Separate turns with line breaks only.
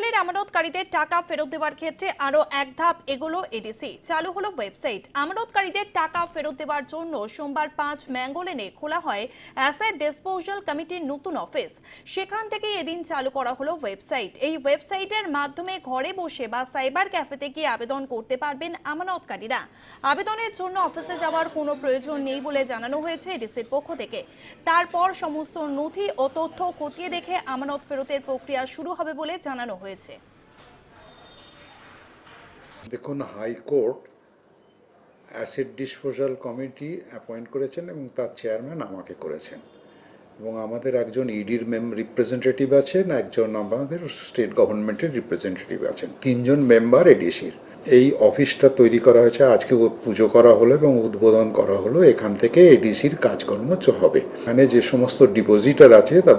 আবেদনের আমানতকারীদের টাকা ফেরত দেওয়ার ক্ষেত্রে আরো এক ধাপ এগোলো এডিসি। চালু হলো ওয়েবসাইট। আমানতকারীদের টাকা ফেরত দেওয়ার জন্য সোমবার 5 ম্যাঙ্গোলেনে খোলা হয় অ্যাসেট ডিসপোজাল কমিটির নতুন অফিস। সেখান থেকে এদিন চালু করা হলো ওয়েবসাইট। এই ওয়েবসাইটের মাধ্যমে ঘরে বসে বা সাইবার ক্যাফেতে গিয়ে আবেদন করতে পারবেন আমানতকারীরা। আবেদনের জন্য অফিসে যাওয়ার কোনো প্রয়োজন নেই বলে জানানো হয়েছে এডিসির পক্ষ থেকে। তারপর সমস্ত নথি ও তথ্য খতিয়ে দেখে আমানত ফেরতের প্রক্রিয়া শুরু হবে বলে জানানো হয়েছে।
দেখুন, high court asset disposal committee appoint করেছেন এবং তার চেয়ারম্যান আমাকে করেছেন, এবং আমাদের একজন ইডির রিপ্রেজেন্টেটিভ আছেন, একজন আমাদের স্টেট গভর্নমেন্টের রিপ্রেজেন্টেটিভ আছেন, 3 জন মেম্বার এডিসির। এই অফিসটা তৈরি করা হয়েছে, আজকে পুজো করা হলো এবং উদ্বোধন করা হলো। এখান থেকে এডিসির কাজকর্ম হবে। এখানে যে সমস্ত ডিপোজিটার আছে তাদের